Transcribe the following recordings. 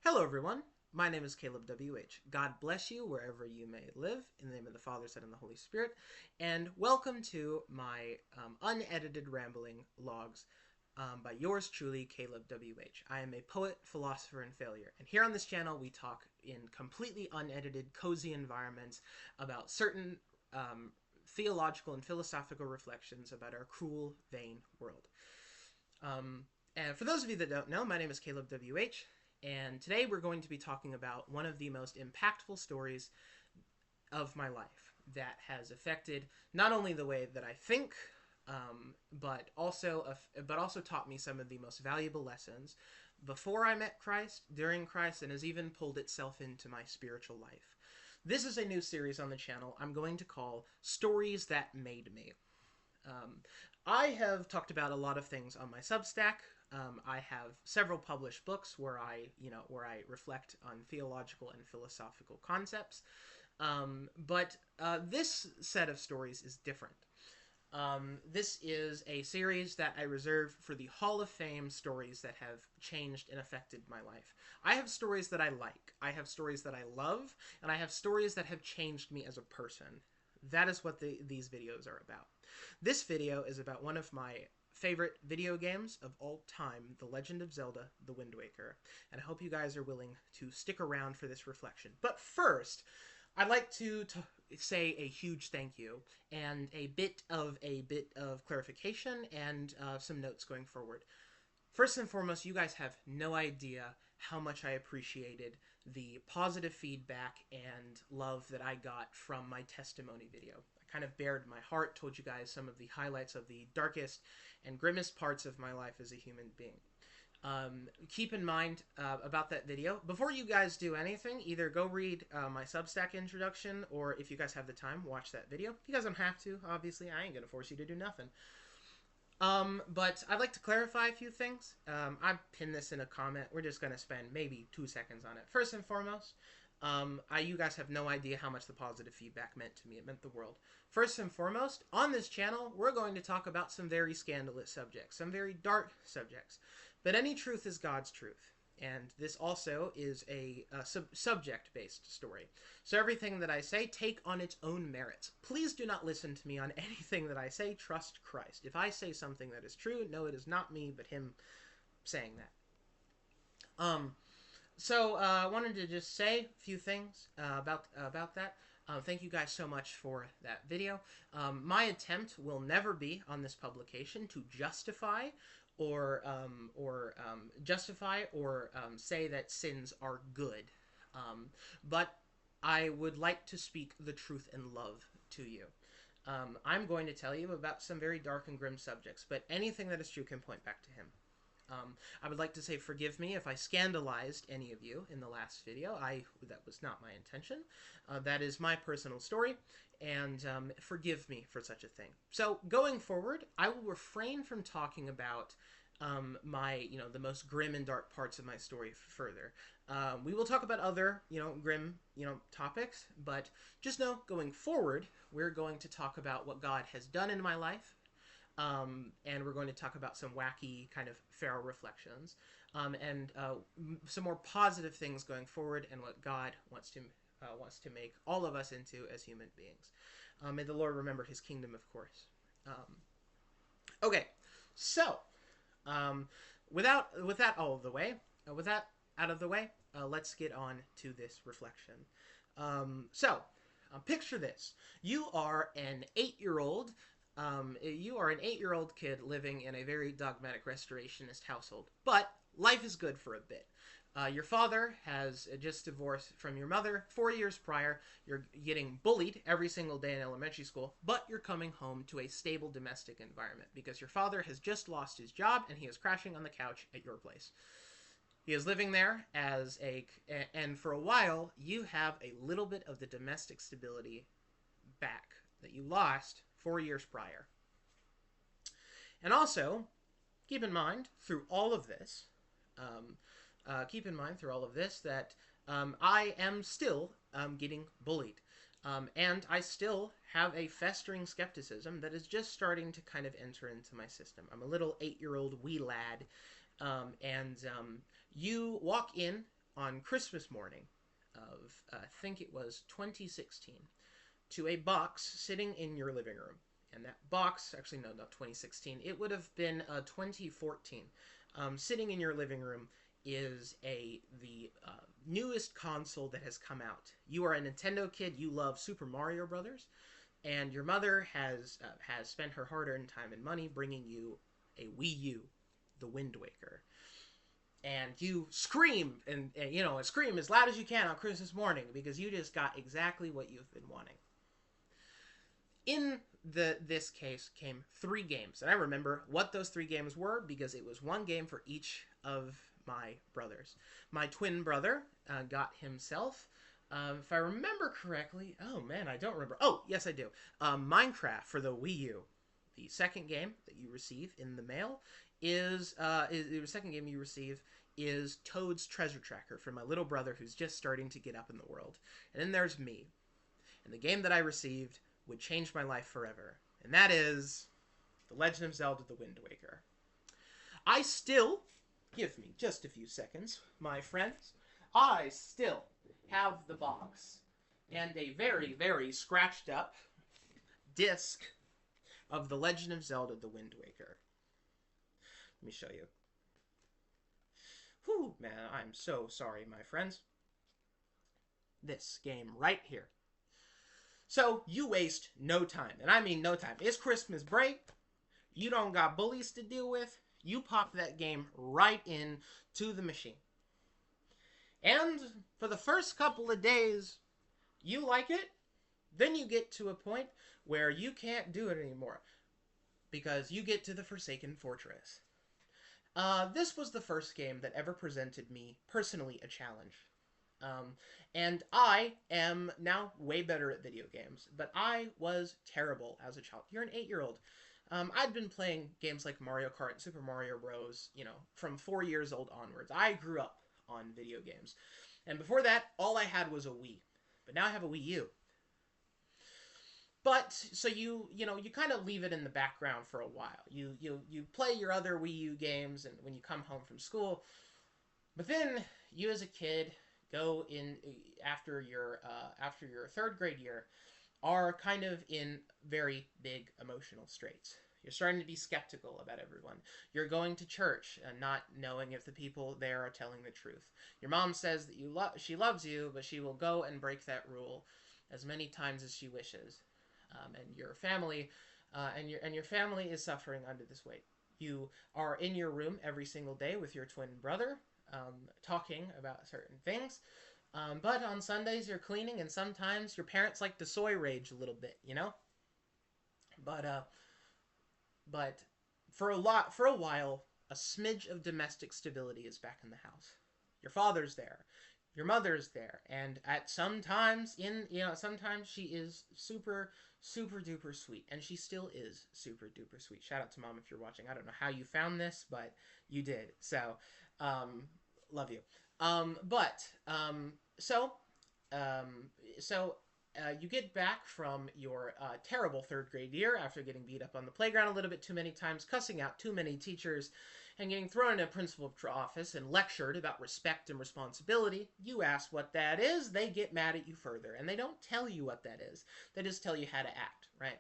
Hello, everyone. My name is Caleb W.H. God bless you wherever you may live, in the name of the Father, Son, and the Holy Spirit, and welcome to my unedited rambling logs by yours truly, Caleb W.H. I am a poet, philosopher, and failure, and here on this channel we talk in completely unedited, cozy environments about certain theological and philosophical reflections about our cruel, vain world. And for those of you that don't know, my name is Caleb W.H., and today we're going to be talking about one of the most impactful stories of my life that has affected not only the way that I think, but also taught me some of the most valuable lessons before I met Christ, during Christ, and has even pulled itself into my spiritual life. This is a new series on the channel I'm going to call Stories That Made Me. I have talked about a lot of things on my Substack. I have several published books where I reflect on theological and philosophical concepts. But this set of stories is different. This is a series that I reserve for the Hall of Fame stories that have changed and affected my life. I have stories that I like, I have stories that I love, and I have stories that have changed me as a person. That is what these videos are about. This video is about one of my favorite video games of all time, The Legend of Zelda, The Wind Waker. And I hope you guys are willing to stick around for this reflection. But first, I'd like to say a huge thank you and a bit of clarification and some notes going forward. First and foremost, you guys have no idea how much I appreciated the positive feedback and love that I got from my testimony video. I kind of bared my heart, told you guys some of the highlights of the darkest and grimmest parts of my life as a human being. Keep in mind about that video. Before you guys do anything, either go read my Substack introduction, or if you guys have the time, watch that video. You guys don't have to, obviously. I ain't gonna force you to do nothing. But I'd like to clarify a few things. I pinned this in a comment. We're just going to spend maybe 2 seconds on it. First and foremost, you guys have no idea how much the positive feedback meant to me. It meant the world. First and foremost, on this channel, we're going to talk about some very scandalous subjects, some very dark subjects. But any truth is God's truth. And this also is a subject-based story. So everything that I say, take on its own merits. Please do not listen to me on anything that I say. Trust Christ. If I say something that is true, no, it is not me, but him saying that. So I wanted to just say a few things about that. Thank you guys so much for that video. My attempt will never be on this publication to justify or say that sins are good. But I would like to speak the truth in love to you. I'm going to tell you about some very dark and grim subjects, but anything that is true can point back to him. I would like to say forgive me if I scandalized any of you in the last video. That was not my intention. That is my personal story, and forgive me for such a thing. So going forward, I will refrain from talking about the most grim and dark parts of my story further. We will talk about other, grim, topics, but just know going forward, we're going to talk about what God has done in my life. And we're going to talk about some wacky kind of feral reflections, and some more positive things going forward, and what God wants to make all of us into as human beings. May the Lord remember His kingdom, of course. Okay, so with that out of the way, let's get on to this reflection. Picture this: you are an 8-year-old. You are an 8-year-old kid living in a very dogmatic restorationist household, but life is good for a bit. Your father has just divorced from your mother 4 years prior. You're getting bullied every single day in elementary school, but you're coming home to a stable domestic environment because your father has just lost his job and he is crashing on the couch at your place. He is living there and for a while, you have a little bit of the domestic stability back that you lost 4 years prior. And also, keep in mind through all of this, that I am still getting bullied. And I still have a festering skepticism that is just starting to kind of enter into my system. I'm a little 8-year-old wee lad, and you walk in on Christmas morning of, I think it was 2016, to a box sitting in your living room. And that box, actually, no, not 2016, it would have been 2014. Sitting in your living room is the newest console that has come out. You are a Nintendo kid, you love Super Mario Brothers, and your mother has spent her hard-earned time and money bringing you a Wii U, the Wind Waker. And you scream and you know, scream as loud as you can on Christmas morning because you just got exactly what you've been wanting. In this case came 3 games, and I remember what those 3 games were because it was 1 game for each of my brothers. My twin brother got himself, if I remember correctly, oh man, I don't remember. Oh, yes I do. Minecraft for the Wii U. The second game that you receive in the mail is the second game you receive is Toad's Treasure Tracker for my little brother who's just starting to get up in the world. And then there's me. And the game that I received would change my life forever. And that is The Legend of Zelda: The Wind Waker. I still, give me just a few seconds, my friends, I still have the box and a very, very scratched up disc of The Legend of Zelda: The Wind Waker. Let me show you. Whew, man, I'm so sorry, my friends. This game right here. So, you waste no time, and I mean no time. It's Christmas break. You don't got bullies to deal with. You pop that game right in to the machine. And for the first couple of days, you like it. Then you get to a point where you can't do it anymore because you get to the Forsaken Fortress. This was the first game that ever presented me, personally, a challenge. And I am now way better at video games, but I was terrible as a child. You're an 8-year-old. I'd been playing games like Mario Kart and Super Mario Bros., you know, from 4 years old onwards. I grew up on video games. And before that, all I had was a Wii. But now I have a Wii U. But, so you kind of leave it in the background for a while. You play your other Wii U games and when you come home from school. But then, you as a kid go in after your 3rd grade year are kind of in very big emotional straits. You're starting to be skeptical about everyone. You're going to church and not knowing if the people there are telling the truth. Your mom says that she loves you, but she will go and break that rule as many times as she wishes. And your family is suffering under this weight. You are in your room every single day with your twin brother, talking about certain things. But on Sundays you're cleaning, and sometimes your parents like to soy rage a little bit, you know? But for a while, a smidge of domestic stability is back in the house. Your father's there. Your mother's there. And sometimes she is super, super duper sweet. And she still is super duper sweet. Shout out to Mom if you're watching. I don't know how you found this, but you did. So, love you. You get back from your terrible 3rd grade year after getting beat up on the playground a little bit too many times, cussing out too many teachers, and getting thrown in a principal's office and lectured about respect and responsibility. You ask what that is, they get mad at you further, and they don't tell you what that is. They just tell you how to act, right?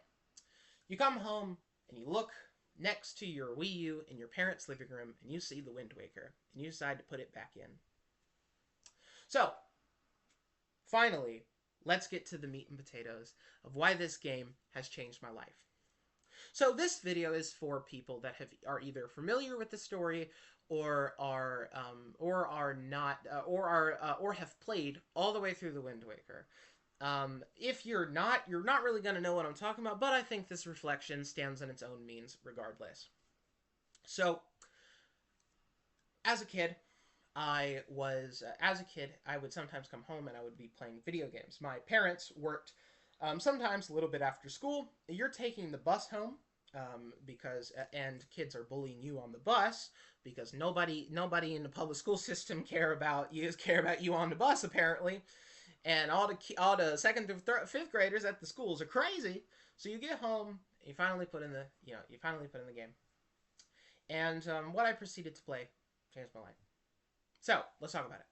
You come home, and you look next to your Wii U in your parents' living room, and you see the Wind Waker, and you decide to put it back in. So, finally, let's get to the meat and potatoes of why this game has changed my life. So this video is for people that are either familiar with the story or have played all the way through the Wind Waker. If you're not really going to know what I'm talking about, but I think this reflection stands on its own means regardless. So, as a kid, I would sometimes come home and I would be playing video games. My parents worked sometimes a little bit after school. You're taking the bus home and kids are bullying you on the bus because nobody in the public school system care about you on the bus apparently. And all the 2nd through 5th graders at the schools are crazy. So you get home, you finally put in the game. And what I proceeded to play changed my life. So, let's talk about it.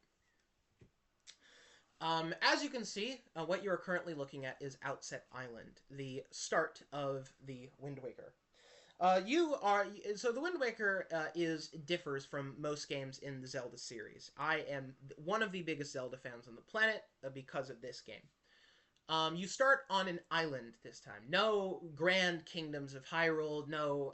As you can see, what you are currently looking at is Outset Island, the start of the Wind Waker. You are so the Wind Waker is differs from most games in the Zelda series. I am one of the biggest Zelda fans on the planet because of this game. You start on an island this time. No grand kingdoms of Hyrule. No,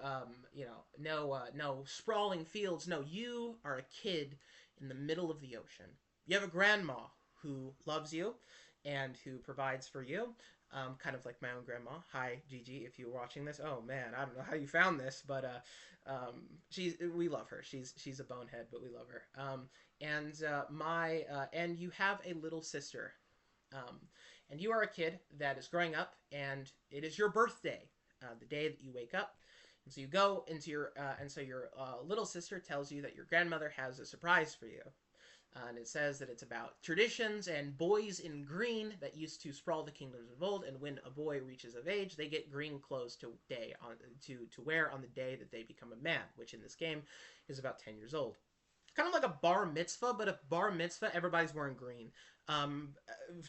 no sprawling fields. No, you are a kid in the middle of the ocean. You have a grandma who loves you and who provides for you. Kind of like my own grandma. Hi, Gigi, if you're watching this. Oh man, I don't know how you found this, but we love her. She's a bonehead, but we love her. And you have a little sister. Um, and you are a kid that is growing up, and it is your birthday, the day that you wake up. And so you go into your little sister tells you that your grandmother has a surprise for you. And it says that it's about traditions and boys in green that used to sprawl the kingdoms of old. And when a boy reaches of age, they get green clothes to wear on the day that they become a man, which in this game is about 10 years old. Kind of like a bar mitzvah, but a bar mitzvah, everybody's wearing green.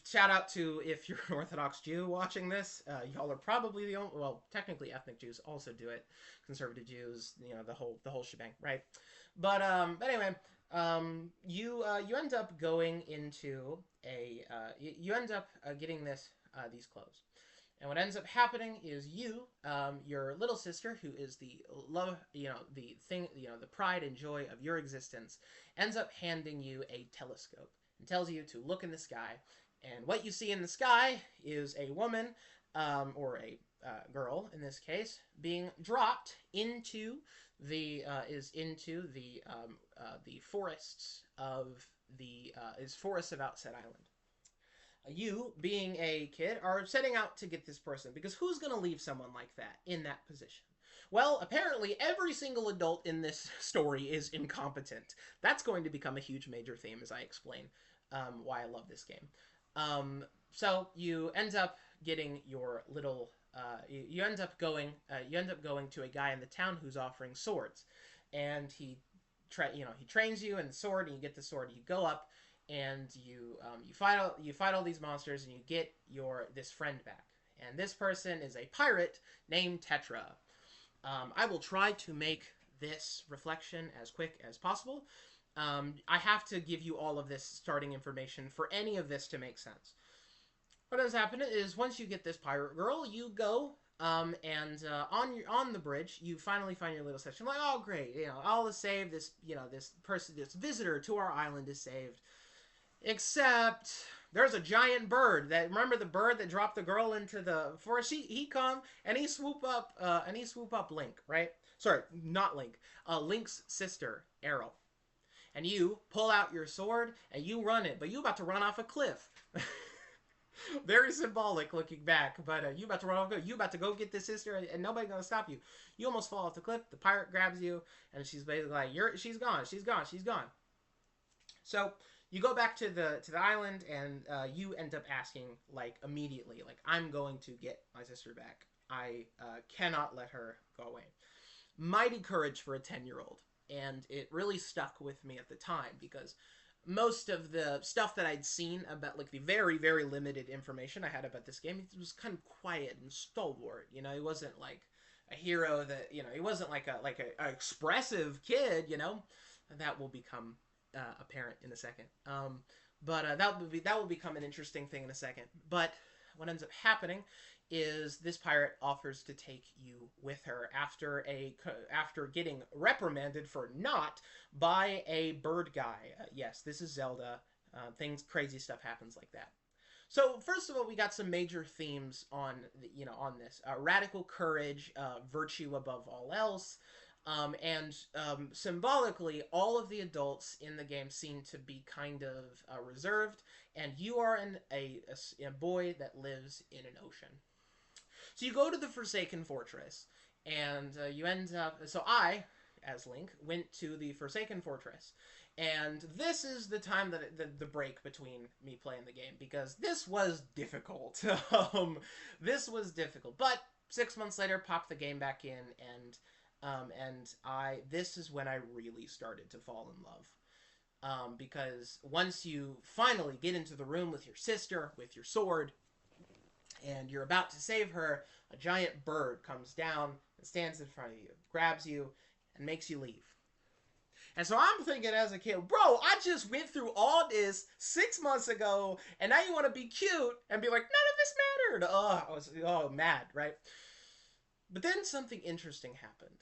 Shout out to if you're an Orthodox Jew watching this. Y'all are probably the only. Well, technically, ethnic Jews also do it. Conservative Jews, the whole shebang, right? But anyway, you end up going into you end up getting these clothes. And what ends up happening is your little sister, who is the love, the thing, the pride and joy of your existence, ends up handing you a telescope and tells you to look in the sky. And what you see in the sky is a woman, or a girl in this case, being dropped into the forests of forests of Outset Island. You, being a kid, are setting out to get this person, because who's going to leave someone like that in that position? Well, apparently every single adult in this story is incompetent. That's going to become a huge major theme as I explain why I love this game. So you end up getting your little you end up going to a guy in the town who's offering swords, and he trains you in the sword, and you get the sword. You go up and you fight all these monsters, and you get this friend back. And this person is a pirate named Tetra. I will try to make this reflection as quick as possible. I have to give you all of this starting information for any of this to make sense. What has happened is, once you get this pirate girl, you go on the bridge, you finally find your little section. Like, oh great, all is saved. This this visitor to our island is saved. Except there's a giant bird remember the bird that dropped the girl into the forest? He come and he swoop up Link, right? Sorry, not Link. Link's sister, Arrow. And you pull out your sword and you run it, but you about to run off a cliff. Very symbolic looking back, but you about to run off. You about to go get this sister, and nobody's gonna stop you. You almost fall off the cliff. The pirate grabs you, and she's basically like, she's gone. So you go back to the island, and you end up asking, like, immediately, like, I'm going to get my sister back. I cannot let her go away. Mighty courage for a 10-year-old. And it really stuck with me at the time, because most of the stuff that I'd seen about, like, the very, very limited information I had about this game, it was kind of quiet and stalwart. He wasn't like a hero that, he wasn't like a expressive kid, That will become apparent in a second. But that will become an interesting thing in a second. But what ends up happening is this pirate offers to take you with her after getting reprimanded for not by a bird guy. Yes, this is Zelda. Crazy stuff happens like that. So first of all, we got some major themes on this radical courage, virtue above all else. And symbolically, all of the adults in the game seem to be kind of reserved, and you are a boy that lives in an ocean. So you go to the Forsaken Fortress, and you end up. So I, as Link, went to the Forsaken Fortress, and this is the time that the break between me playing the game, because this was difficult. This was difficult, but 6 months later, popped the game back in, and this is when I really started to fall in love. Because once you finally get into the room with your sister, with your sword, and you're about to save her, a giant bird comes down and stands in front of you, grabs you, and makes you leave. And so I'm thinking as a kid, bro, I just went through all this 6 months ago, and now you want to be cute and be like, none of this mattered. Oh, I was mad, right? But then something interesting happened.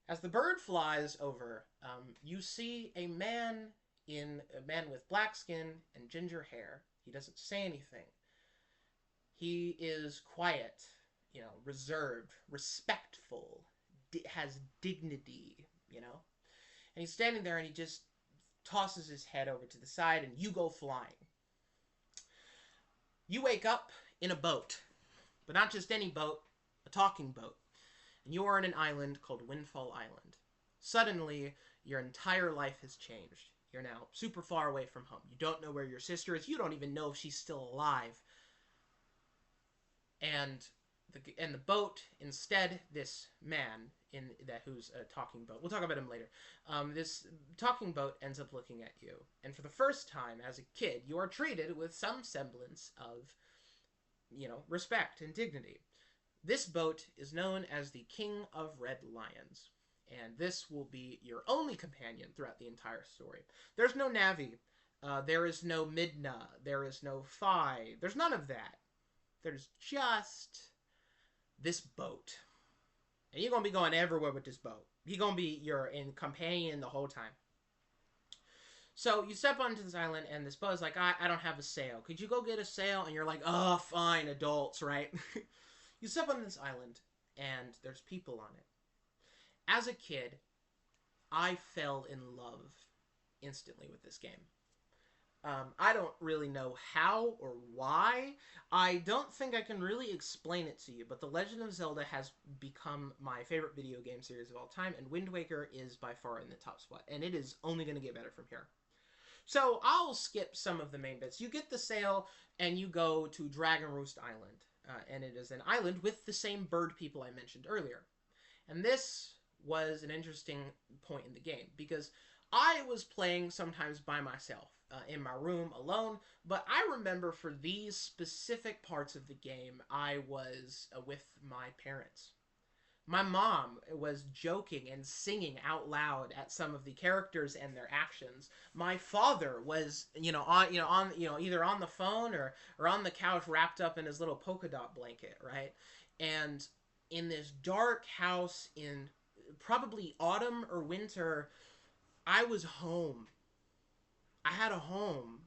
As the bird flies over, you see a man with black skin and ginger hair. He doesn't say anything. He is quiet, reserved, respectful, has dignity, And he's standing there and he just tosses his head over to the side and you go flying. You wake up in a boat, but not just any boat, a talking boat. And you are on an island called Windfall Island. Suddenly, your entire life has changed. You're now super far away from home. You don't know where your sister is. You don't even know if she's still alive. And the boat, instead, this man who's a talking boat. We'll talk about him later. This talking boat ends up looking at you, and for the first time as a kid, you are treated with some semblance of, respect and dignity. This boat is known as the King of Red Lions, and this will be your only companion throughout the entire story. There's no Navi, there is no Midna, there is no Phi, there's none of that. There's just this boat. And you're going to be going everywhere with this boat. You're going to be your companion the whole time. So you step onto this island and this boat is like, I don't have a sail. Could you go get a sail? And you're like, oh, fine, adults, right? You step on this island and there's people on it. As a kid, I fell in love instantly with this game. I don't really know how or why. I don't think I can really explain it to you, but The Legend of Zelda has become my favorite video game series of all time, and Wind Waker is by far in the top spot, and it is only going to get better from here. So I'll skip some of the main bits. You get the sail, and you go to Dragon Roost Island, and it is an island with the same bird people I mentioned earlier. And this was an interesting point in the game, because I was playing sometimes by myself. In my room alone, but I remember for these specific parts of the game, I was with my parents. My mom was joking and singing out loud at some of the characters and their actions. My father was, either on the phone or on the couch wrapped up in his little polka dot blanket, right? And in this dark house in probably autumn or winter, I was home. I had a home,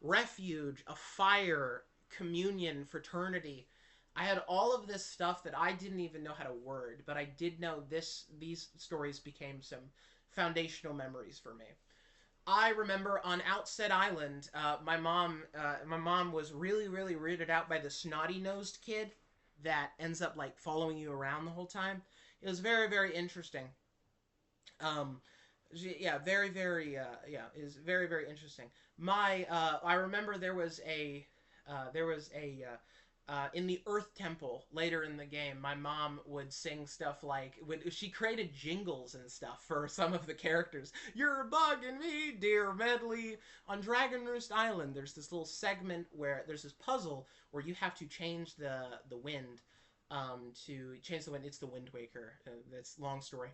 refuge, a fire, communion, fraternity. I had all of this stuff that I didn't even know how to word, but I did know these stories became some foundational memories for me. I remember on Outset Island, my mom was really, really weirded out by the snotty-nosed kid that ends up like following you around the whole time. It was very, very interesting. Yeah, very, very, is very, very interesting. I remember there was in the Earth Temple later in the game, my mom would sing stuff like, she created jingles and stuff for some of the characters. You're bugging me, dear Medley. On Dragon Roost Island, there's this little segment where there's this puzzle where you have to change the wind. To change the wind, it's the Wind Waker. That's a long story.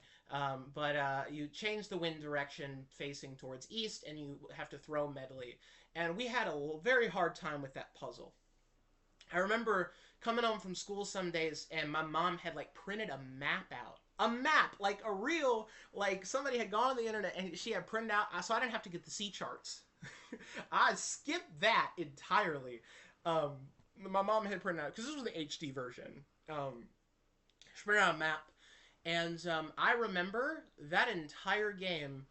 But you change the wind direction facing towards east, and you have to throw Medley. And we had a very hard time with that puzzle. I remember coming home from school some days, and my mom had like printed a map out. A map, like a real, like somebody had gone on the internet and she had printed out, so I didn't have to get the sea charts. I skipped that entirely. My mom had printed out, because this was the HD version. She printed out a map, and I remember that entire game.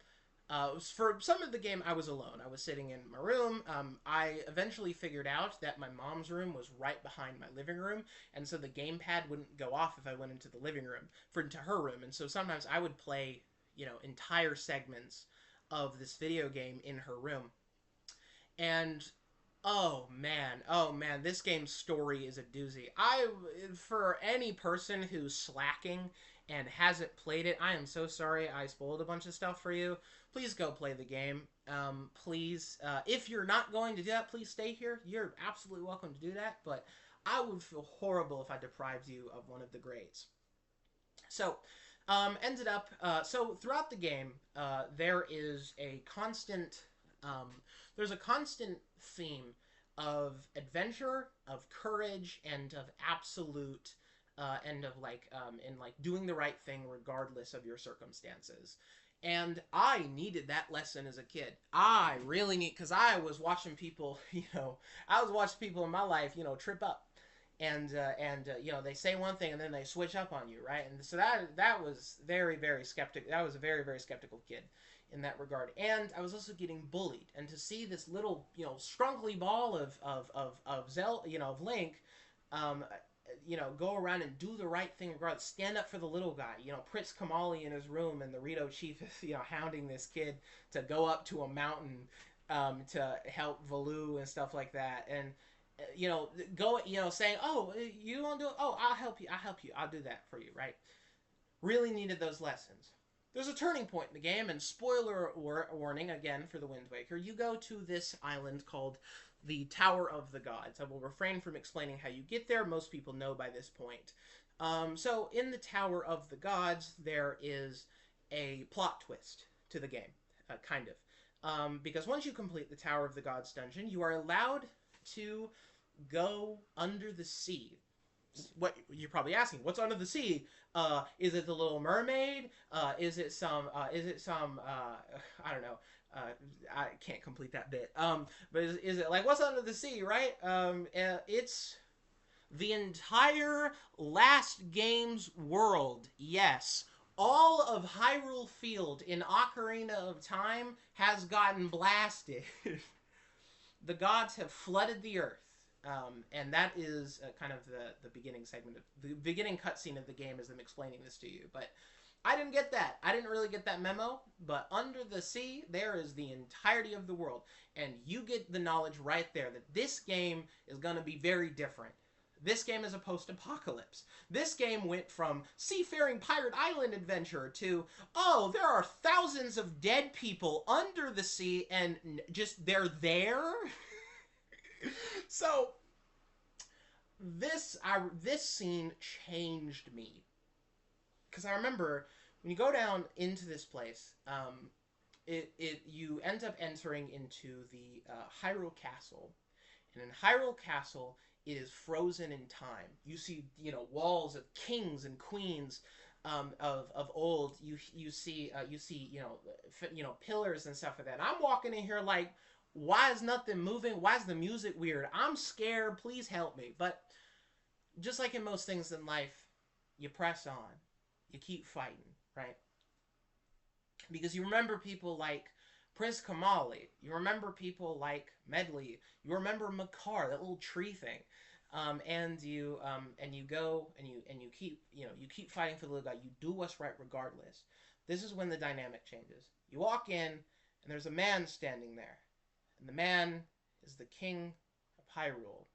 For some of the game, I was alone. I was sitting in my room. I eventually figured out that my mom's room was right behind my living room, and so the gamepad wouldn't go off if I went into the living room, into her room. And so sometimes I would play, entire segments of this video game in her room. And oh man, this game's story is a doozy. For any person who's slacking and hasn't played it, I am so sorry I spoiled a bunch of stuff for you. Please go play the game. Please, if you're not going to do that, please stay here. You're absolutely welcome to do that, but I would feel horrible if I deprived you of one of the grades. So, ended up, so throughout the game, there is a constant, um, there's a constant theme of adventure, of courage, and of absolute, and of in like doing the right thing regardless of your circumstances. And I needed that lesson as a kid. I really need, because I was watching people, I was watching people in my life, trip up and they say one thing and then they switch up on you, right? And so that was very, very skeptical. That was a very, very skeptical kid in that regard. And I was also getting bullied, and to see this little scrunkly ball of of Link, um, go around and do the right thing regardless, stand up for the little guy. Prince Kamali in his room, and the Rito chief is hounding this kid to go up to a mountain to help Valu and stuff like that. And saying, oh, you want to do it? Oh, I'll help you. I'll do that for you, right? Really needed those lessons. There's a turning point in the game, and spoiler warning again for the Wind Waker. You go to this island called the Tower of the Gods. I will refrain from explaining how you get there. Most people know by this point. So in the Tower of the Gods, there is a plot twist to the game, kind of. Because once you complete the Tower of the Gods dungeon, you are allowed to go under the sea. What you're probably asking? What's under the sea? Is it the Little Mermaid? Is it some? I don't know. I can't complete that bit. But is it like what's under the sea? Right? It's the entire last game's world. Yes. All of Hyrule Field in Ocarina of Time has gotten blasted. The gods have flooded the earth, and that is kind of the beginning segment, the beginning cutscene of the game is them explaining this to you. But I didn't get that. I didn't really get that memo. But under the sea, there is the entirety of the world, and you get the knowledge right there that this game is going to be very different. This game is a post-apocalypse. This game went from seafaring pirate island adventure to, oh, there are thousands of dead people under the sea and just they're there. So this scene changed me. Because I remember when you go down into this place, you end up entering into the Hyrule Castle. And in Hyrule Castle, it is frozen in time. You see, walls of kings and queens of old. You see pillars and stuff like that. And I'm walking in here like, why is nothing moving? Why is the music weird? I'm scared. Please help me. But just like in most things in life, you press on. You keep fighting, right? Because you remember people like Prince Kamali. You remember people like Medley. You remember Makar, that little tree thing. And you go and you keep fighting for the little guy. You do what's right regardless. This is when the dynamic changes. You walk in and there's a man standing there. And the man is the king of Hyrule.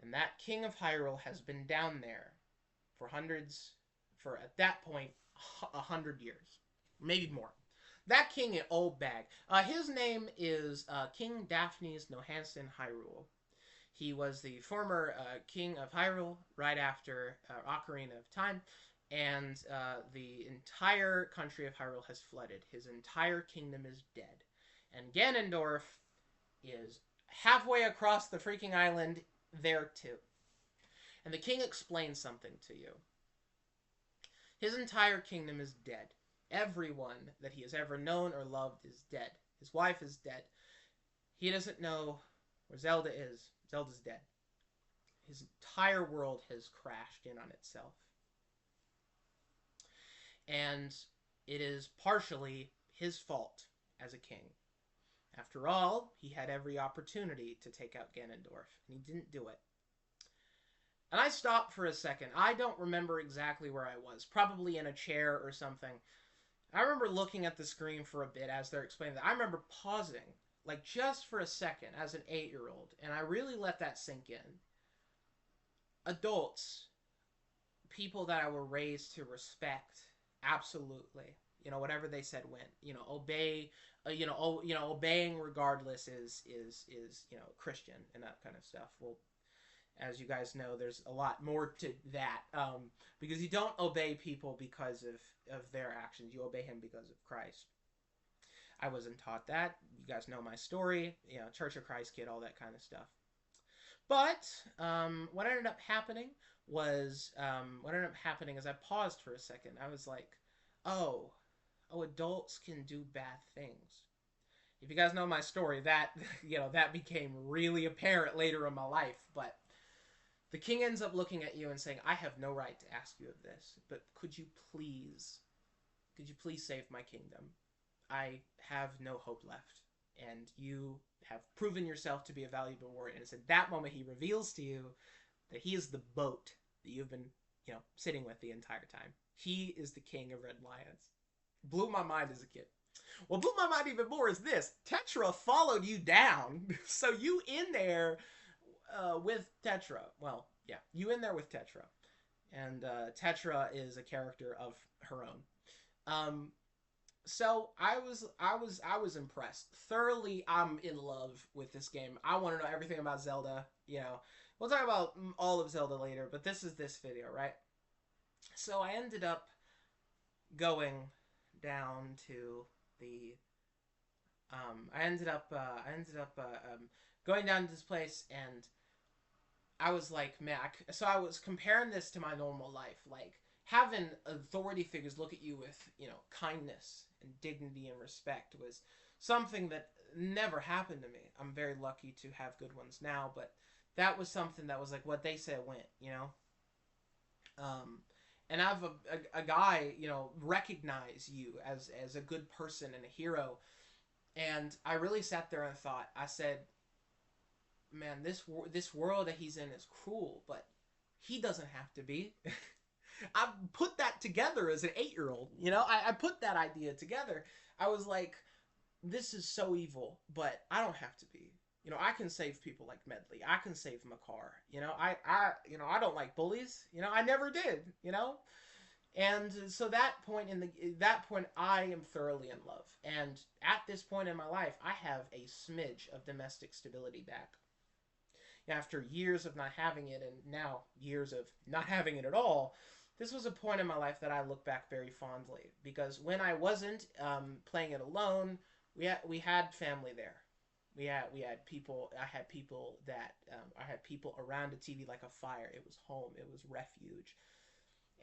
And that king of Hyrule has been down there for at that point 100 years. Maybe more. That king, an old bag. His name is King Daphnes Nohansen Hyrule. He was the former king of Hyrule right after Ocarina of Time, and the entire country of Hyrule has flooded. His entire kingdom is dead. And Ganondorf is halfway across the freaking island there too. And the king explains something to you. His entire kingdom is dead. Everyone that he has ever known or loved is dead. His wife is dead. He doesn't know where Zelda is. Zelda's dead. His entire world has crashed in on itself. And it is partially his fault as a king. After all, he had every opportunity to take out Ganondorf, and he didn't do it. And I stopped for a second. I don't remember exactly where I was. Probably in a chair or something. I remember looking at the screen for a bit as they're explaining that. I remember pausing, like just for a second as an 8-year-old, and I really let that sink in. Adults, people that I were raised to respect, absolutely. Whatever they said went. Obey. Obeying regardless is Christian and that kind of stuff. Well, as you guys know, there's a lot more to that, because you don't obey people because of their actions. You obey him because of Christ. I wasn't taught that. You guys know my story. Church of Christ kid, all that kind of stuff. But what ended up happening is I paused for a second. I was like, oh, adults can do bad things. If you guys know my story, that that became really apparent later in my life. But the king ends up looking at you and saying, I have no right to ask you of this, but could you please save my kingdom? I have no hope left, and you have proven yourself to be a valuable warrior. And it's at that moment he reveals to you that he is the boat that you've been, sitting with the entire time. He is the king of Red Lions. Blew my mind as a kid. What blew my mind even more is this. Tetra followed you down. So you in there with Tetra. Well, yeah, you in there with Tetra. And Tetra is a character of her own. So I was impressed. Thoroughly, I'm in love with this game. I want to know everything about Zelda. We'll talk about all of Zelda later, but this is this video, right? So I ended up going down to the going down to this place, and I was like, man, so I was comparing this to my normal life, like having authority figures look at you with, kindness and dignity and respect was something that never happened to me. I'm very lucky to have good ones now, but that was something that was like what they said went, and have a guy, recognize you as a good person and a hero. And I really sat there and thought, I said, man, this world that he's in is cruel, but he doesn't have to be. I put that together as an 8-year-old. I put that idea together. I was like, this is so evil, but I don't have to be. I can save people like Medley. I can save Makar. I don't like bullies. I never did. And so that point I am thoroughly in love. And at this point in my life, I have a smidge of domestic stability back. After years of not having it, and now years of not having it at all, this was a point in my life that I look back very fondly, because when I wasn't playing it alone, we had family there. We had people. I had people around a TV like a fire. It was home. It was refuge,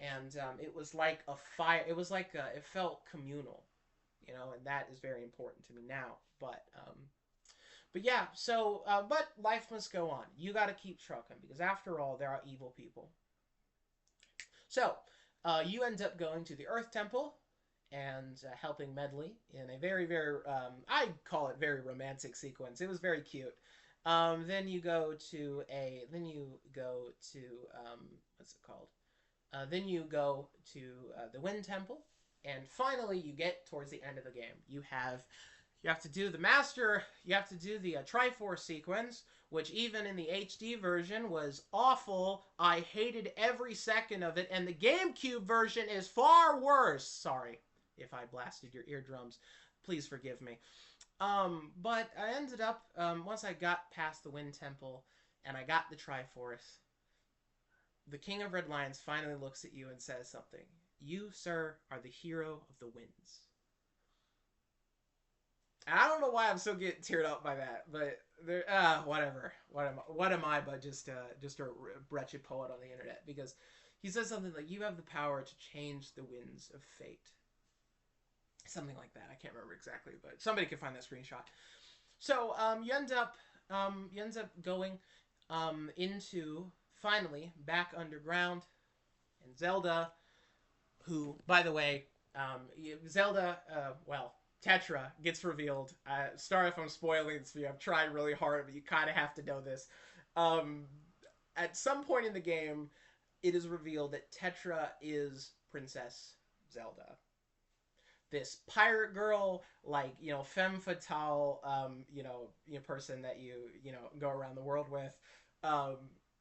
and it was like a fire. It was like it felt communal, and that is very important to me now. But yeah. So but life must go on. You got to keep trucking, because after all, there are evil people. So you end up going to the Earth Temple and helping Medley in a very, very, I call it very romantic sequence. It was very cute. Then you go to what's it called? Then you go to the Wind Temple, and finally you get towards the end of the game. You have to do the Triforce sequence, which even in the HD version was awful. I hated every second of it, and the GameCube version is far worse. Sorry if I blasted your eardrums. Please forgive me. But I ended up, once I got past the Wind Temple and I got the Triforce, the King of Red Lions finally looks at you and says something. You, sir, are the hero of the winds. And I don't know why I'm so getting teared up by that, but whatever. What am I but just a wretched poet on the internet? Because he says something like, you have the power to change the winds of fate. Something like that. I can't remember exactly, but somebody can find that screenshot. So you end up going into, finally, back underground. And Zelda, who, by the way, Tetra gets revealed. Sorry if I'm spoiling this for you. I've tried really hard, but you kind of have to know this. At some point in the game, it is revealed that Tetra is Princess Zelda. This pirate girl, like, femme fatale, person that you go around the world with,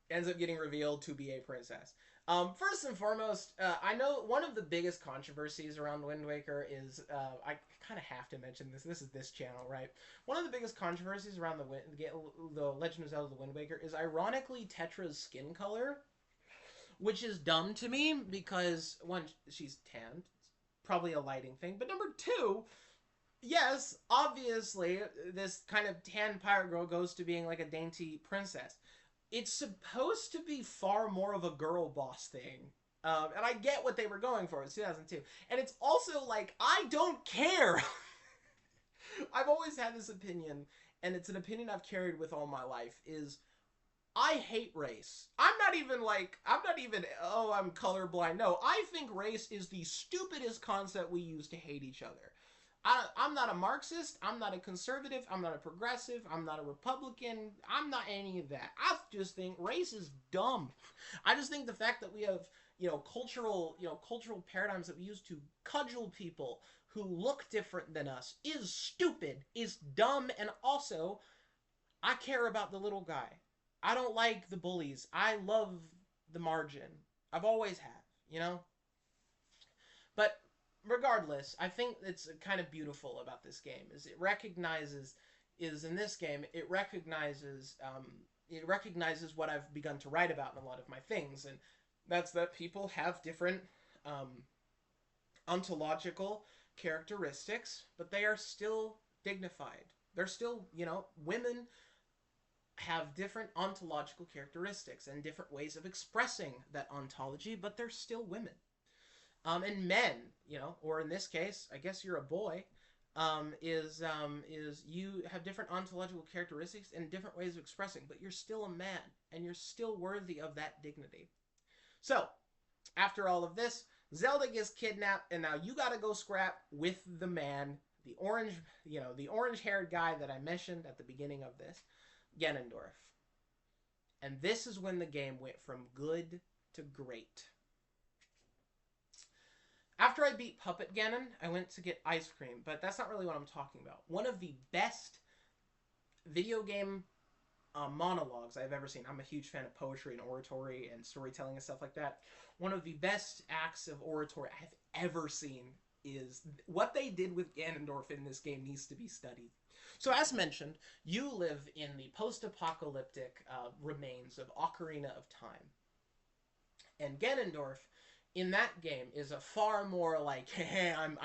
ends up getting revealed to be a princess. First and foremost, I know one of the biggest controversies around Wind Waker is I kind of have to mention this. This is this channel, right? One of the biggest controversies around the Legend of Zelda: The Wind Waker is ironically Tetra's skin color, which is dumb to me because one, she's tanned, probably a lighting thing, but number two, yes, obviously this kind of tan pirate girl goes to being like a dainty princess. It's supposed to be far more of a girl boss thing. And I get what they were going for. It's 2002. And it's also like, I don't care. I've always had this opinion, and it's an opinion I've carried with all my life, is I hate race. I'm not even, oh, I'm colorblind. No, I think race is the stupidest concept we use to hate each other. I'm not a Marxist. I'm not a conservative. I'm not a progressive. I'm not a Republican. I'm not any of that. I just think race is dumb. I just think the fact that we have, cultural paradigms that we use to cudgel people who look different than us is stupid, is dumb, and also, I care about the little guy. I don't like the bullies. I love the margin. I've always have, you know? But regardless, I think it's kind of beautiful about this game is in this game it recognizes what I've begun to write about in a lot of my things, and that's that people have different um, ontological characteristics, but they are still dignified. They're still, women have different ontological characteristics and different ways of expressing that ontology, but they're still women. And men, or in this case, I guess you're a boy, is you have different ontological characteristics and different ways of expressing, but you're still a man, and you're still worthy of that dignity. So, after all of this, Zelda gets kidnapped, and now you gotta go scrap with the man, the orange-haired guy that I mentioned at the beginning of this, Ganondorf. And this is when the game went from good to great. After I beat Puppet Ganon, I went to get ice cream, but that's not really what I'm talking about. One of the best video game monologues I've ever seen. I'm a huge fan of poetry and oratory and storytelling and stuff like that. One of the best acts of oratory I've ever seen is what they did with Ganondorf in this game needs to be studied. So as mentioned, you live in the post-apocalyptic remains of Ocarina of Time. And Ganondorf in that game is a far more like, hey, I'm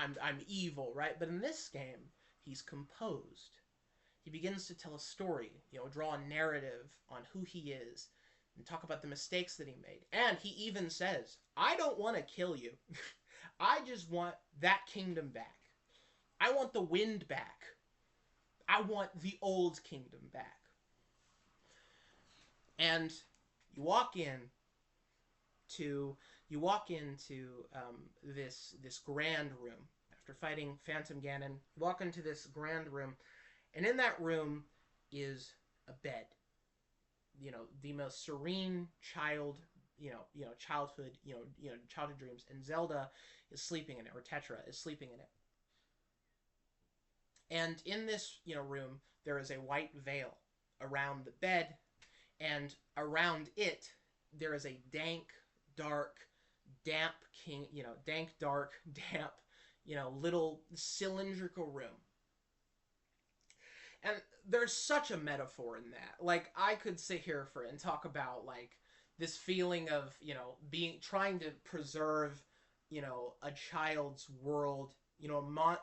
evil, right? But in this game, he's composed. He begins to tell a story, draw a narrative on who he is, and talk about the mistakes that he made. And he even says, I don't want to kill you. I just want that kingdom back. I want the wind back. I want the old kingdom back. And you walk into this grand room after fighting Phantom Ganon. You walk into this grand room, and in that room is a bed. The most serene childhood dreams, and Zelda is sleeping in it, or Tetra is sleeping in it. And in this, room, there is a white veil around the bed, and around it, there is a dank, dark, damp, little cylindrical room. And there's such a metaphor in that. Like, I could sit here and talk about, like, this feeling of, trying to preserve, a child's world,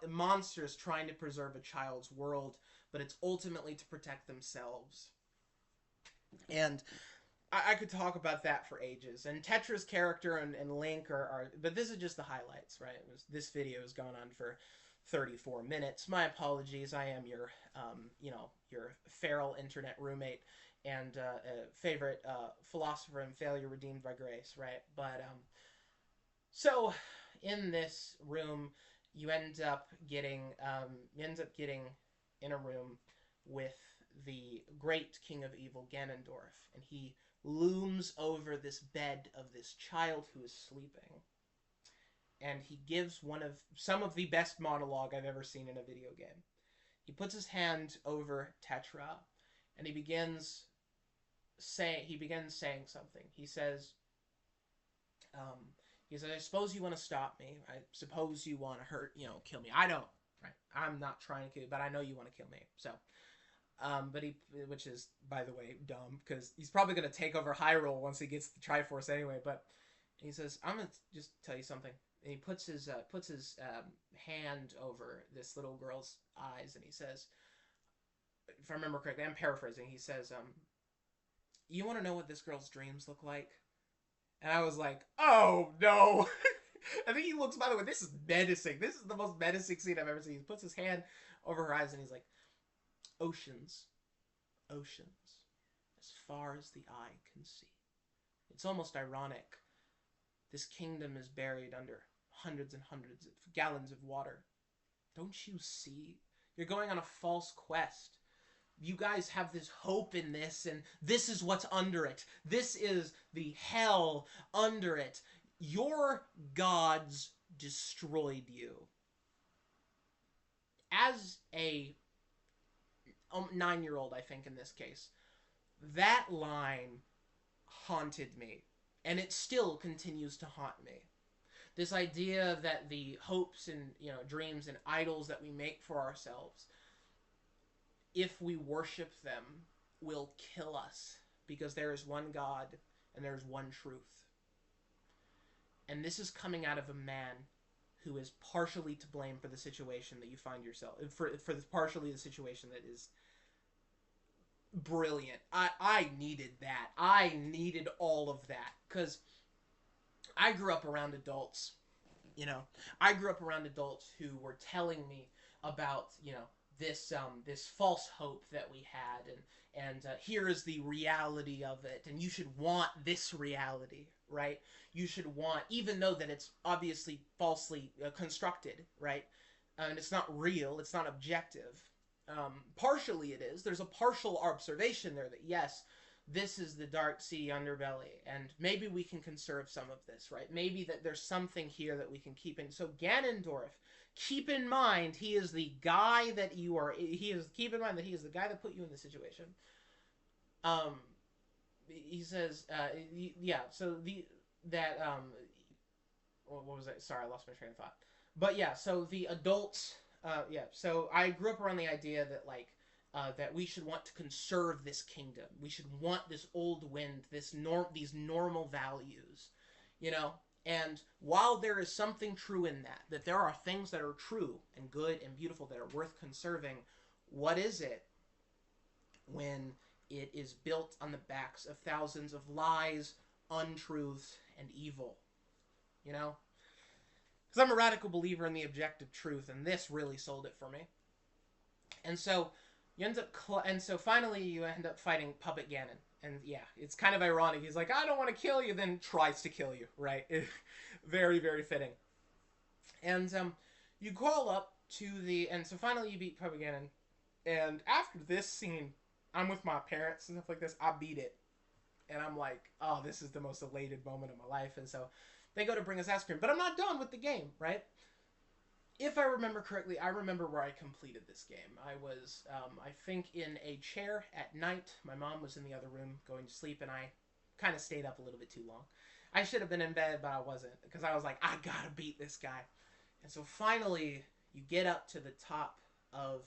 monsters trying to preserve a child's world, but it's ultimately to protect themselves. And I could talk about that for ages. And Tetra's character and Link are but this is just the highlights, right? This video has gone on for 34 minutes. My apologies. I am your, your feral internet roommate and favorite philosopher and failure redeemed by grace, right? But, so in this room, you end up getting in a room with the great King of Evil, Ganondorf, and he looms over this bed of this child who is sleeping. And he gives some of the best monologue I've ever seen in a video game. He puts his hand over Tetra, and he begins saying something. He says, Um, he said, I suppose you want to stop me. I suppose you want to kill me. I don't. Right? I'm not trying to kill you, but I know you want to kill me. So, which is, by the way, dumb because he's probably gonna take over Hyrule once he gets the Triforce anyway. But he says, I'm gonna just tell you something. And he puts his hand over this little girl's eyes, and he says, if I remember correctly, I'm paraphrasing. He says, "You want to know what this girl's dreams look like?" And I was like, "Oh no!" I think he looks. By the way, this is menacing. This is the most menacing scene I've ever seen. He puts his hand over her eyes, and he's like, "Oceans, oceans, as far as the eye can see." It's almost ironic. This kingdom is buried under hundreds and hundreds of gallons of water. Don't you see? You're going on a false quest. You guys have this hope in this, and this is what's under it. This is the hell under it. Your gods destroyed you. As a 9-year-old, I think in this case, that line haunted me, and it still continues to haunt me. This idea that the hopes and dreams and idols that we make for ourselves, if we worship them, will kill us because there is one God and there is one truth. And this is coming out of a man who is partially to blame for the situation that you find yourself for partially the situation that is brilliant. I needed that. I needed all of that because I grew up around adults. I grew up around adults who were telling me about this false hope that we had, and here is the reality of it, and you should want this reality, right? You should want, even though that it's obviously falsely constructed, right? And it's not real, it's not objective. Partially it is. There's a partial observation there that yes, this is the dark sea underbelly, and maybe we can conserve some of this, right? Maybe that there's something here that we can keep in. So Ganondorf, keep in mind he is the guy that you are. Keep in mind that he is the guy that put you in this situation. He says, yeah. So what was that? Sorry, I lost my train of thought. But yeah, so the adults, yeah. So I grew up around the idea that that we should want to conserve this kingdom. We should want this old wind, these normal values, And while there is something true in that there are things that are true and good and beautiful that are worth conserving, what is it when it is built on the backs of thousands of lies, untruths, and evil? Because I'm a radical believer in the objective truth, and this really sold it for me. And so finally you end up fighting Puppet Ganon. And yeah, it's kind of ironic. He's like, I don't want to kill you, then tries to kill you, right? Very, very fitting. And you crawl up and so finally you beat Puppet Ganon. And after this scene, I'm with my parents and stuff like this. I beat it. And I'm like, oh, this is the most elated moment of my life. And so they go to bring us ice cream. But I'm not done with the game, right? If I remember correctly, I remember where I completed this game. I was, I think, in a chair at night. My mom was in the other room going to sleep, and I kind of stayed up a little bit too long. I should have been in bed, but I wasn't, because I was like, I gotta beat this guy. And so finally, you get up to the top of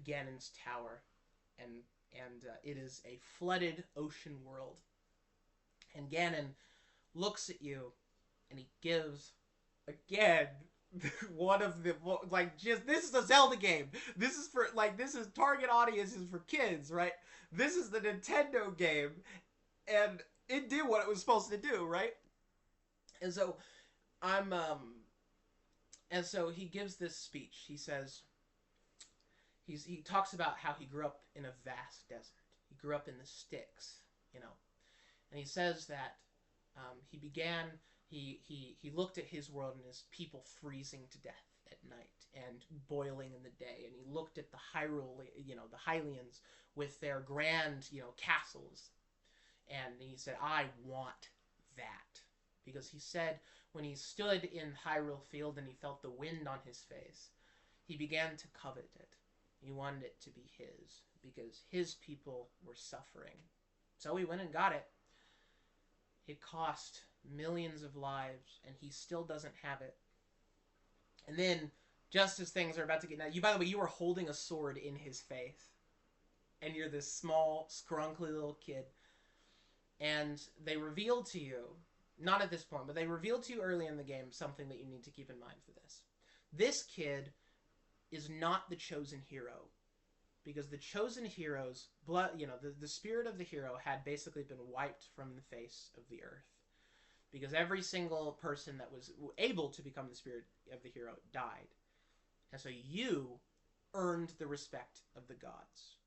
Ganon's tower, and it is a flooded ocean world. And Ganon looks at you, and he gives, again, one of the this is a Zelda game. This is for this is target audience is for kids, right? This is the Nintendo game, and it did what it was supposed to do, right? And so and so he gives this speech. He says he talks about how he grew up in a vast desert. He grew up in the sticks, and he says that he looked at his world and his people freezing to death at night and boiling in the day, and he looked at the Hyrule, the Hylians with their grand, castles, and he said, I want that. Because he said when he stood in Hyrule Field and he felt the wind on his face, he began to covet it. He wanted it to be his because his people were suffering. So he went and got it. It cost millions of lives, and he still doesn't have it. And then, just as things are about to get now, by the way, you are holding a sword in his face, and you're this small, scrunkly little kid, and they reveal to you, not at this point, but they reveal to you early in the game something that you need to keep in mind for this. This kid is not the chosen hero, because the chosen hero's blood, the spirit of the hero had basically been wiped from the face of the earth, because every single person that was able to become the spirit of the hero died. And so you earned the respect of the gods.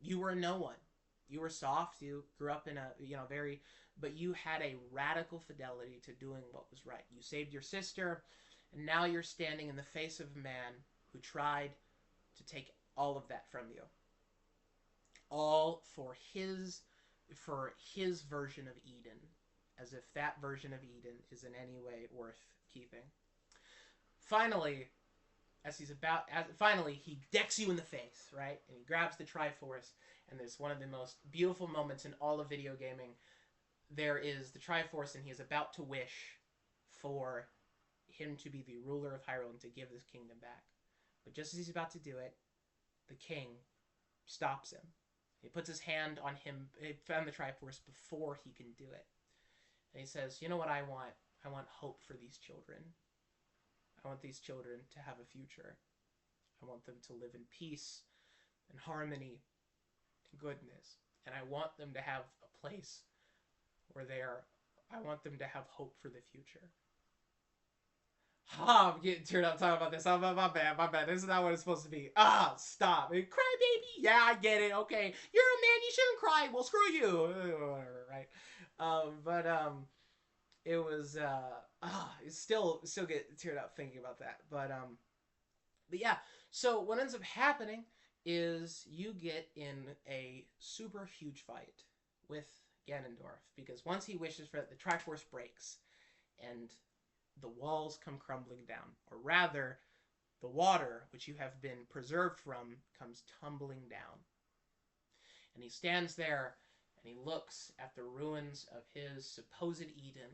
You were no one. You were soft. You grew up in a, but you had a radical fidelity to doing what was right. You saved your sister, and now you're standing in the face of a man who tried to take all of that from you. All for his version of Eden, as if that version of Eden is in any way worth keeping. Finally, he decks you in the face, right? And he grabs the Triforce, and there's one of the most beautiful moments in all of video gaming. There is the Triforce, and he is about to wish for him to be the ruler of Hyrule and to give this kingdom back. But just as he's about to do it, the king stops him. He puts his hand on him, on the Triforce, before he can do it. And he says, you know what I want? I want hope for these children. I want these children to have a future. I want them to live in peace and harmony and goodness. And I want them to have a place where I want them to have hope for the future. I'm getting teared up talking about this. Oh, my bad. This is not what it's supposed to be. Stop. Cry, baby. Yeah, I get it. Okay. You're a man. You shouldn't cry. Well, screw you. Whatever, right? It was, it's still get teared up thinking about that. But yeah. So what ends up happening is you get in a super huge fight with Ganondorf, because once he wishes for it, the Triforce breaks, and the walls come crumbling down. Or rather, the water, which you have been preserved from, comes tumbling down. And he stands there, and he looks at the ruins of his supposed Eden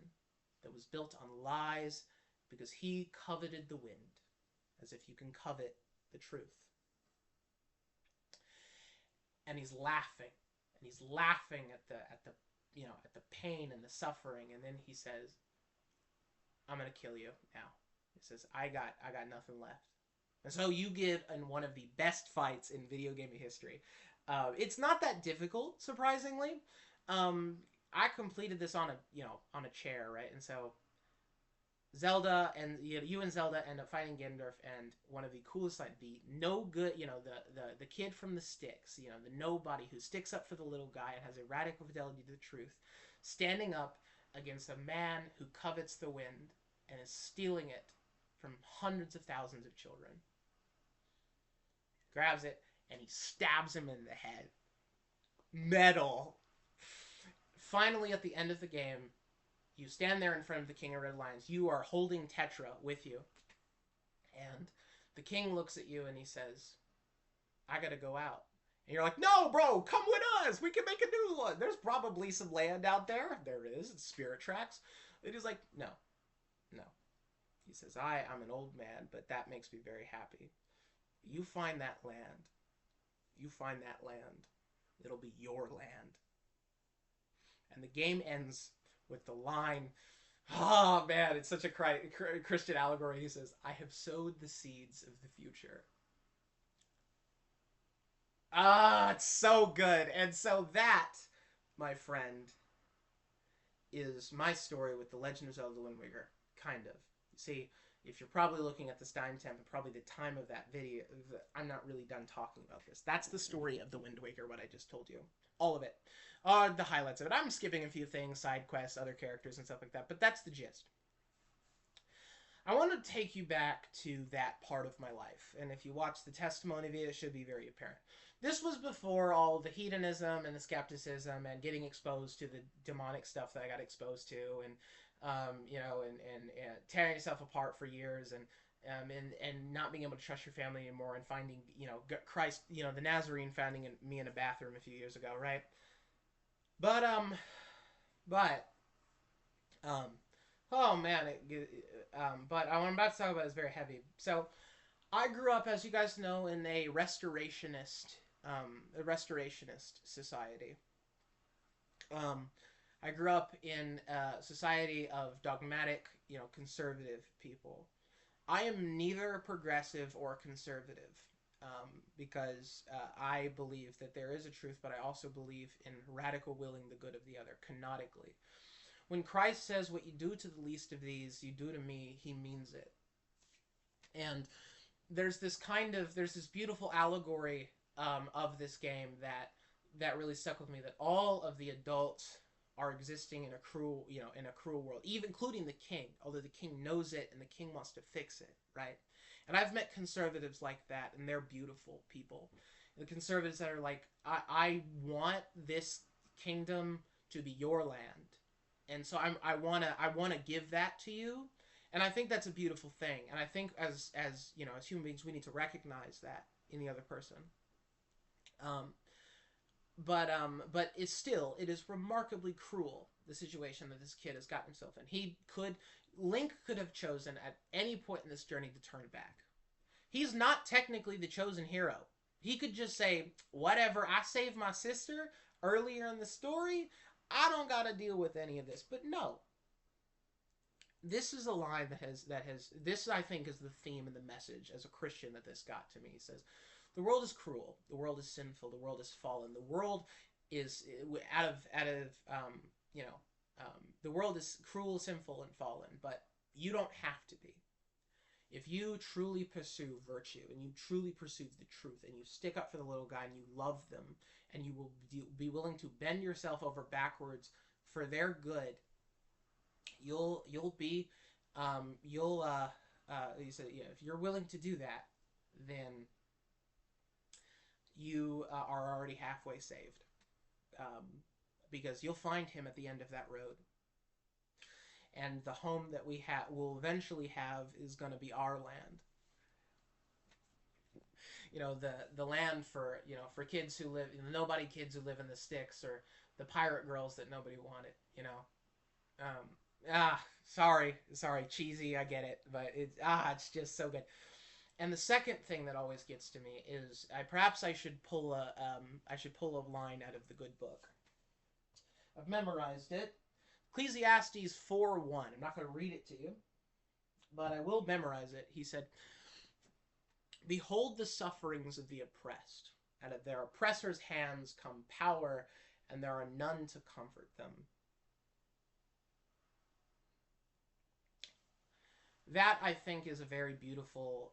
that was built on lies, because he coveted the wind, as if you can covet the truth. And he's laughing. And he's laughing at the pain and the suffering, and then he says, I'm gonna kill you now. He says, I got nothing left. And so you get in one of the best fights in video gaming history. It's not that difficult, surprisingly. I completed this on a chair, right? And so Zelda and you and Zelda end up fighting Ganondorf, and one of the coolest, like the kid from the sticks, the nobody who sticks up for the little guy and has a radical fidelity to the truth, standing up against a man who covets the wind and is stealing it from hundreds of thousands of children. Grabs it, and he stabs him in the head. Metal. Finally, at the end of the game, you stand there in front of the King of Red Lions. You are holding Tetra with you. And the king looks at you and he says, I gotta go out. And you're like, no, bro, come with us. We can make a new one. There's probably some land out there. There is. It's Spirit Tracks. And he's like, no. He says, I'm an old man, but that makes me very happy. You find that land. It'll be your land. And the game ends with the line, oh man, it's such a Christian allegory. He says, I have sowed the seeds of the future. It's so good. And so that, my friend, is my story with The Legend of Zelda: Wind Waker. Kind of. You see, if you're probably looking at the time temp and probably the time of that video, I'm not really done talking about this. That's the story of the Wind Waker, what I just told you. All of it. The highlights of it. I'm skipping a few things, side quests, other characters, and stuff like that, but that's the gist. I want to take you back to that part of my life, and if you watch the testimony video, it should be very apparent. This was before all the hedonism and the skepticism and getting exposed to the demonic stuff that I got exposed to, and tearing yourself apart for years, and not being able to trust your family anymore, and finding, Christ, the Nazarene finding me in a bathroom a few years ago, right? But Um, oh man, but what I'm about to talk about is very heavy. So I grew up, as you guys know, in a restorationist society. Um, I grew up in a society of dogmatic, conservative people. I am neither progressive or conservative, because I believe that there is a truth, but I also believe in radical willing the good of the other, canonically. When Christ says, "What you do to the least of these, you do to me," he means it. And there's this beautiful allegory of this game that really stuck with me. That all of the adults are existing in a cruel, in a cruel world, even including the king. Although the king knows it and the king wants to fix it, right? And I've met conservatives like that, and they're beautiful people. The conservatives that are like, I want this kingdom to be your land, and so I wanna give that to you, and I think that's a beautiful thing. And I think as as human beings, we need to recognize that in the other person. Um, but it is remarkably cruel, the situation that this kid has gotten himself in. Link could have chosen at any point in this journey to turn back. He's not technically the chosen hero. He could just say, "Whatever, I saved my sister earlier in the story. I don't got to deal with any of this." But no, this is a line that has this, I think, is the theme and the message as a Christian that this got to me. He says, "The world is cruel. The world is sinful. The world is fallen. The world is out of you know the world is cruel, sinful, and fallen. But you don't have to be. If you truly pursue virtue and you truly pursue the truth and you stick up for the little guy and you love them and you will be willing to bend yourself over backwards for their good, you'll be you'll he said, yeah, if you're willing to do that, then you are already halfway saved, um, because you'll find him at the end of that road, and the home that we will eventually have is going to be our land. The land for for kids who live, nobody kids who live in the sticks, or the pirate girls that nobody wanted. Sorry, cheesy. I get it, but it's just so good. And the second thing that always gets to me is I should pull a line out of the good book. I've memorized it. Ecclesiastes 4:1. I'm not going to read it to you, but I will memorize it. He said, "Behold the sufferings of the oppressed. Out of their oppressors' hands come power, and there are none to comfort them." That, I think, is a very beautiful,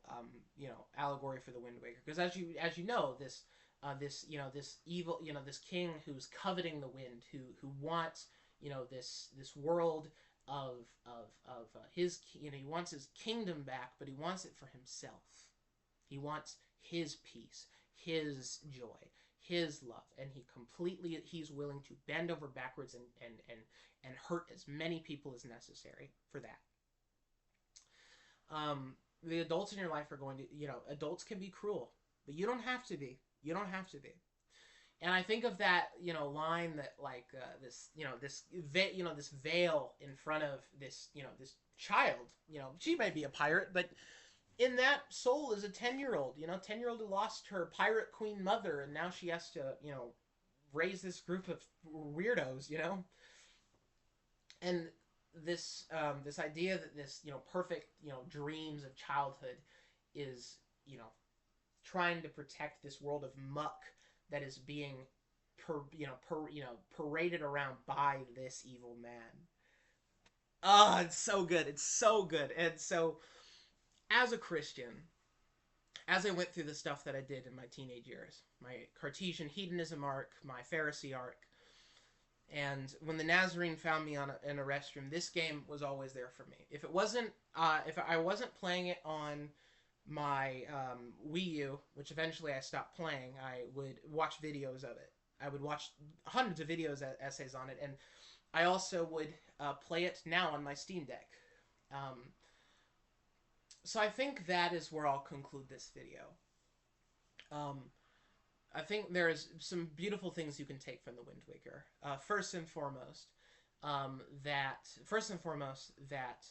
allegory for the Wind Waker. Because as you know, this evil, this king who's coveting the wind, who wants, this world of his, he wants his kingdom back, but he wants it for himself. He wants his peace, his joy, his love, and he's willing to bend over backwards and hurt as many people as necessary for that. The adults in your life are going to, adults can be cruel, but you don't have to be. You don't have to be. And I think of that, line that, like, this veil in front of this, this child. She may be a pirate, but in that soul is a 10-year-old. 10-year-old who lost her pirate queen mother, and now she has to, raise this group of weirdos. And this idea that this perfect dreams of childhood is trying to protect this world of muck that is being paraded around by this evil man. Oh, it's so good. It's so good. And so, as a Christian, as I went through the stuff that I did in my teenage years, my Cartesian hedonism arc, my Pharisee arc, and when the Nazarene found me in a restroom, this game was always there for me. If I wasn't playing it on my Wii U, which eventually I stopped playing, I would watch videos of it. I would watch hundreds of videos, essays on it, and I also would play it now on my Steam Deck. So I think that is where I'll conclude this video. I think there's some beautiful things you can take from the Wind Waker. First and foremost, that first and foremost that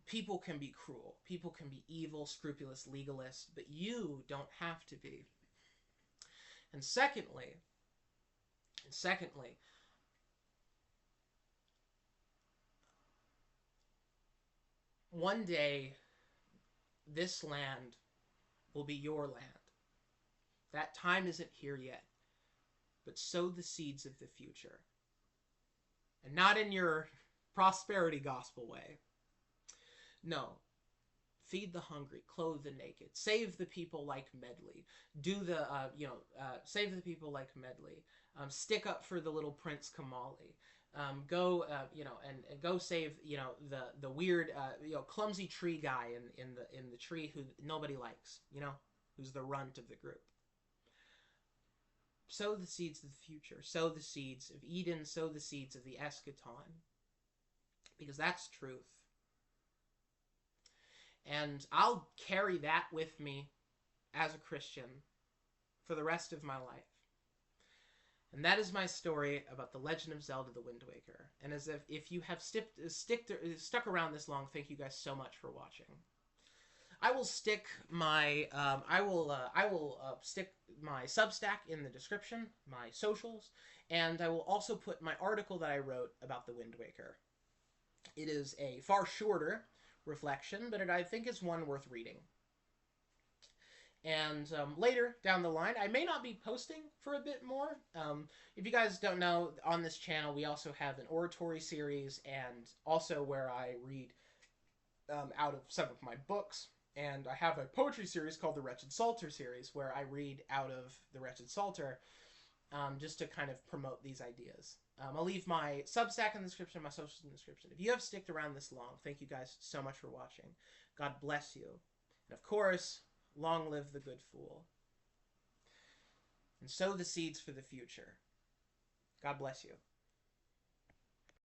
people can be cruel, people can be evil, scrupulous, legalist, but you don't have to be. And secondly, one day this land will be your land. That time isn't here yet, but sow the seeds of the future. And not in your prosperity gospel way. No. Feed the hungry, clothe the naked, save the people like Medley. Do the, save the people like Medley. Stick up for the little Prince Kamali. Go, and go save, the weird, clumsy tree guy in the tree who nobody likes, who's the runt of the group. Sow the seeds of the future. Sow the seeds of Eden. Sow the seeds of the eschaton. Because that's truth. And I'll carry that with me as a Christian for the rest of my life. And that is my story about the Legend of Zelda: The Wind Waker. And as if you have stuck around this long, thank you guys so much for watching. I will stick my stick my Substack in the description, my socials, and I will also put my article that I wrote about the Wind Waker. It is a far shorter reflection, but I think it's one worth reading. And later down the line, I may not be posting for a bit more. If you guys don't know, on this channel, we also have an oratory series, and also where I read out of some of my books. And I have a poetry series called the Wretched Psalter series, where I read out of the Wretched Psalter, just to kind of promote these ideas. I'll leave my Substack in the description, my socials in the description. If you have sticked around this long, thank you guys so much for watching. God bless you. And of course, long live the good fool. And sow the seeds for the future. God bless you.